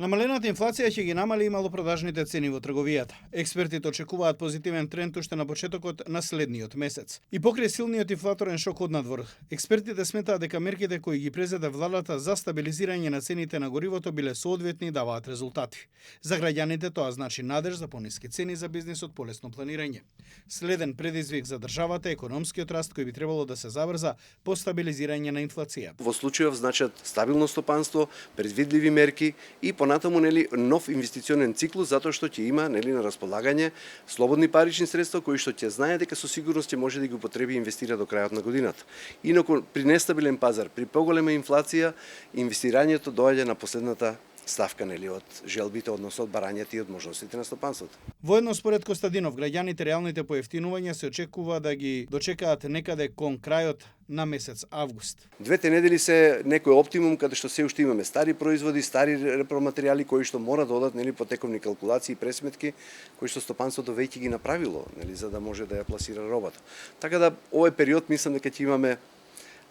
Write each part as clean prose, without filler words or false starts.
Намалената инфлација ќе ги намали и малопродажните цени во трговијата. Експертите очекуваат позитивен тренд уште на почетокот на следниот месец. И покрај силниот инфлаторен шок однадвор, експертите сметаат дека мерките кои ги презеде владата за стабилизирање на цените на горивото биле соодветни и даваат резултати. За граѓаните тоа значи надеж за пониски цени, за бизнисот полесно планирање. Следен предизвик за државата е економскиот раст кој би требало да се забрза по стабилизирање на инфлацијата. Во случајов значат стабилно стопанство, предвидливи мерки и понатаму нов инвестиционен циклус, затоа што ќе има на располагање слободни парични средства кои што ќе знае дека со сигурност ќе може да ги употреби и инвестира до крајот на годината. Инаку при нестабилен пазар, при поголема инфлација, инвестирањето доаѓа на последната ставка од желбите, односно од барањата и од можностите на стопанството. Воедно според Костадинов, граѓаните реалните поевтинувања се очекува да ги дочекаат некаде кон крајот на месец август. Двете недели се некој оптимум каде што се уште имаме стари производи, стари репроматеријали кои што мора да одат по тековни калкулации и пресметки кои што стопанството веќе ги направило, за да може да ја пласира робата. Така да овој период мислам дека ќе имаме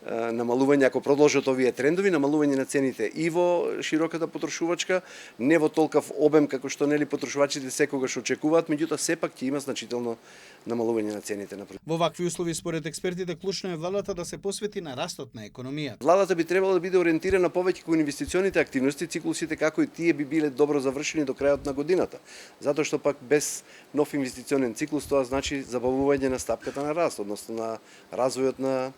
намалување, ако продолжат овие трендови, намалување на цените и во широката потрошувачка, не во толкав обем како што потрошувачите секогаш очекуваат, меѓутоа сепак ќе има значително намалување на цените на Во вакви услови според експертите клучно е владата да се посвети на растот на економијата. Владата би требало да биде ориентирана повеќе кон инвестиционите активности, циклусите како и тие би биле добро завршени до крајот на годината. Затоа што пак без нов инвестиционен циклус тоа значи забавување на стапката на раст, односно на развојот на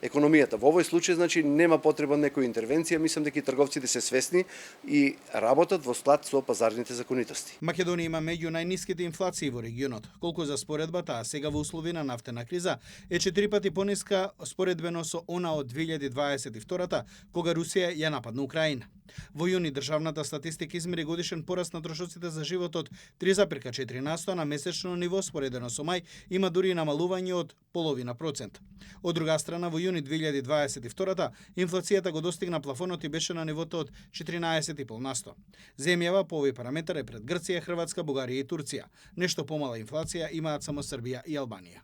економијата. Во овој случај значи нема потреба некоја интервенција, мислам дека и трговците се свесни и работат во склад со пазарните законитости. Македонија има меѓу најниските инфлации во регионот. Колку за споредбата, а сега во услови на нафтена криза е 4 пати пониска споредбено со она од 2022 кога Русија ја нападна Украина. Во јуни државната статистика измери годишен пораст на трошоците за живот од 3,4% на месечно ниво, споредено со мај има дури и намалување од 0,5%. Од друга страна, во јуни 2022 инфлацијата го достигна плафонот и беше на нивото од 14,5%. Земјава по овој параметар е пред Грција, Хрватска, Бугарија и Турција. Нешто помала инфлација имаат само Србија и Албанија.